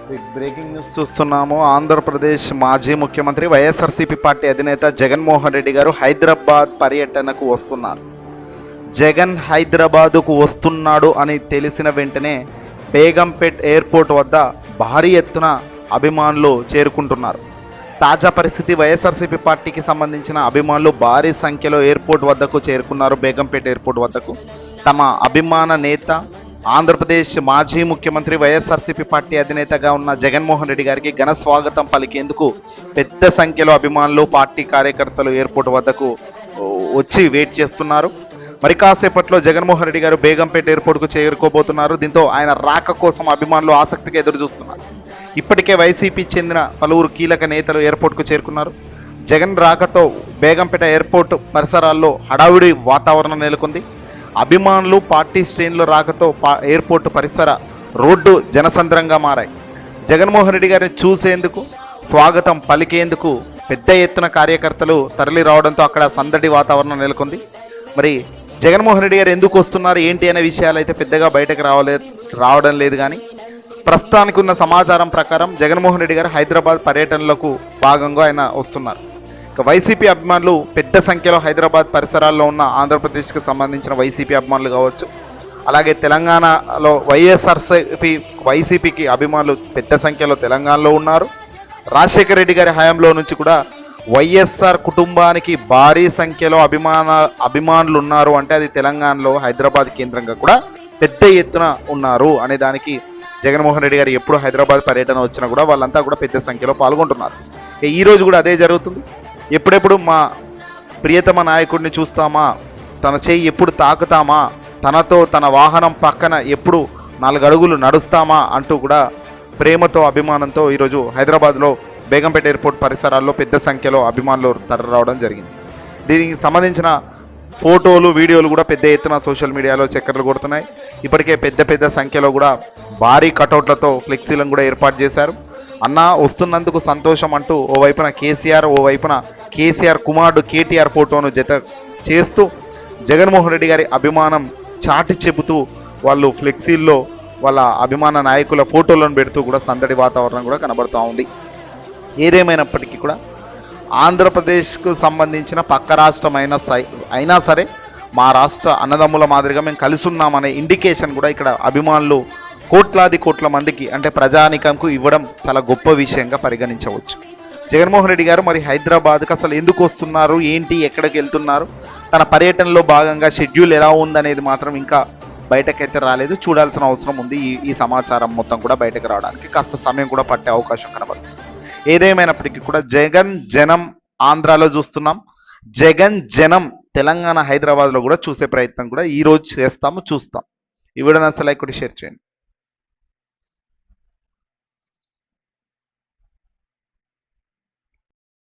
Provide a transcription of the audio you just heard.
Big breaking news చూస్తున్నాము. ఆంధ్రప్రదేశ్ మాజీ ముఖ్యమంత్రి వైఎస్ఆర్సీపీ పార్టీ అధినేత జగన్మోహన్ రెడ్డి గారు హైదరాబాద్ పర్యటనకు వస్తున్నారు. జగన్ హైదరాబాదుకు వస్తున్నాడు అని తెలిసిన వెంటనే బేగంపేట్ ఎయిర్పోర్ట్ వద్ద భారీ ఎత్తున అభిమానులు చేరుకుంటున్నారు. తాజా పరిస్థితి, వైఎస్ఆర్సీపీ పార్టీకి సంబంధించిన అభిమానులు భారీ సంఖ్యలో ఎయిర్పోర్ట్ వద్దకు చేరుకున్నారు. బేగంపేట్ ఎయిర్పోర్ట్ వద్దకు తమ అభిమాన నేత, ఆంధ్రప్రదేశ్ మాజీ ముఖ్యమంత్రి, వైఎస్ఆర్సీపీ పార్టీ అధినేతగా ఉన్న జగన్మోహన్ రెడ్డి గారికి ఘన స్వాగతం పలికేందుకు పెద్ద సంఖ్యలో అభిమానులు, పార్టీ కార్యకర్తలు ఎయిర్పోర్ట్ వద్దకు వచ్చి వెయిట్ చేస్తున్నారు. మరి కాసేపట్లో జగన్మోహన్ రెడ్డి గారు బేగంపేట ఎయిర్పోర్ట్కు చేరుకోబోతున్నారు. దీంతో ఆయన రాక కోసం అభిమానులు ఆసక్తిగా ఎదురు చూస్తున్నారు. ఇప్పటికే వైసీపీ చెందిన పలువురు కీలక నేతలు ఎయిర్పోర్ట్కు చేరుకున్నారు. జగన్ రాకతో బేగంపేట ఎయిర్పోర్ట్ పరిసరాల్లో హడావుడి వాతావరణం నెలకొంది. అభిమానులు, పార్టీ శ్రేణుల రాకతో ఎయిర్పోర్ట్ పరిసర రోడ్డు జనసంద్రంగా మారాయి. జగన్మోహన్ రెడ్డి గారిని చూసేందుకు, స్వాగతం పలికేందుకు పెద్ద ఎత్తున కార్యకర్తలు తరలి రావడంతో అక్కడ సందడి వాతావరణం నెలకొంది. మరి జగన్మోహన్ రెడ్డి గారు ఎందుకు వస్తున్నారు ఏంటి అనే విషయాలు అయితే పెద్దగా బయటకు రావడం లేదు. కానీ ప్రస్తుతానికి ఉన్న సమాచారం ప్రకారం జగన్మోహన్ రెడ్డి గారు హైదరాబాద్ పర్యటనలకు భాగంగా ఆయన వస్తున్నారు. ఇక వైసీపీ అభిమానులు పెద్ద సంఖ్యలో హైదరాబాద్ పరిసరాల్లో ఉన్న ఆంధ్రప్రదేశ్కి సంబంధించిన వైసీపీ అభిమానులు కావచ్చు, అలాగే తెలంగాణలో వైసీపీకి అభిమానులు పెద్ద సంఖ్యలో తెలంగాణలో ఉన్నారు. రాజశేఖర రెడ్డి గారి హయాంలో నుంచి కూడా వైఎస్ఆర్ కుటుంబానికి భారీ సంఖ్యలో అభిమానులు ఉన్నారు. అంటే అది తెలంగాణలో హైదరాబాద్ కేంద్రంగా కూడా పెద్ద ఎత్తున ఉన్నారు అనే దానికి జగన్మోహన్ రెడ్డి గారు ఎప్పుడు హైదరాబాద్ పర్యటన వచ్చినా కూడా వాళ్ళంతా కూడా పెద్ద సంఖ్యలో పాల్గొంటున్నారు. ఈ రోజు కూడా అదే జరుగుతుంది. ఎప్పుడెప్పుడు మా ప్రియతమ నాయకుడిని చూస్తామా, తన చేయి ఎప్పుడు తాకుతామా, తనతో తన వాహనం పక్కన ఎప్పుడు 4 అడుగులు నడుస్తామా అంటూ కూడా ప్రేమతో, అభిమానంతో ఈరోజు హైదరాబాద్లో బేగంపేట ఎయిర్పోర్ట్ పరిసరాల్లో పెద్ద సంఖ్యలో అభిమానులు తరలి రావడం జరిగింది. దీనికి సంబంధించిన ఫోటోలు, వీడియోలు కూడా పెద్ద ఎత్తున సోషల్ మీడియాలో చక్కర్లు కొడుతున్నాయి. ఇప్పటికే పెద్ద సంఖ్యలో కూడా భారీ కటౌట్లతో ఫ్లెక్సీలను కూడా ఏర్పాటు చేశారు. అన్న వస్తున్నందుకు సంతోషం అంటూ ఓవైపున కేసీఆర్, ఓవైపున కేసీఆర్ కుమారుడు కేటీఆర్ ఫోటోను జత చేస్తూ జగన్మోహన్ రెడ్డి గారి అభిమానం చాటి చెబుతూ వాళ్ళు ఫ్లెక్సీల్లో వాళ్ళ అభిమాన నాయకుల ఫోటోలను పెడుతూ కూడా సందడి వాతావరణం కూడా కనబడుతూ ఉంది. ఏదేమైనప్పటికీ కూడా ఆంధ్రప్రదేశ్కు సంబంధించిన పక్క రాష్ట్రం అయినా సరే మా రాష్ట్ర అన్నదమ్ముల మాదిరిగా మేము కలిసి ఉన్నామనే ఇండికేషన్ కూడా ఇక్కడ అభిమానులు కోట్ల మందికి, అంటే ప్రజానికంకు ఇవ్వడం చాలా గొప్ప విషయంగా పరిగణించవచ్చు. జగన్మోహన్ రెడ్డి గారు మరి హైదరాబాద్కి అసలు ఎందుకు వస్తున్నారు, ఏంటి, ఎక్కడికి వెళ్తున్నారు, తన పర్యటనలో భాగంగా షెడ్యూల్ ఎలా ఉందనేది మాత్రం ఇంకా బయటకైతే రాలేదు. చూడాల్సిన అవసరం ఉంది. ఈ సమాచారం మొత్తం కూడా బయటకు రావడానికి కాస్త సమయం కూడా పట్టే అవకాశం కనబడుతుంది. ఏదేమైనప్పటికీ కూడా జగన్ జనం ఆంధ్రాలో చూస్తున్నాం, జగన్ జనం తెలంగాణ, హైదరాబాద్లో కూడా చూసే ప్రయత్నం కూడా ఈరోజు చూస్తాం. ఈ వీడియోని అసలు లైక్ కొట్టి షేర్ చేయండి.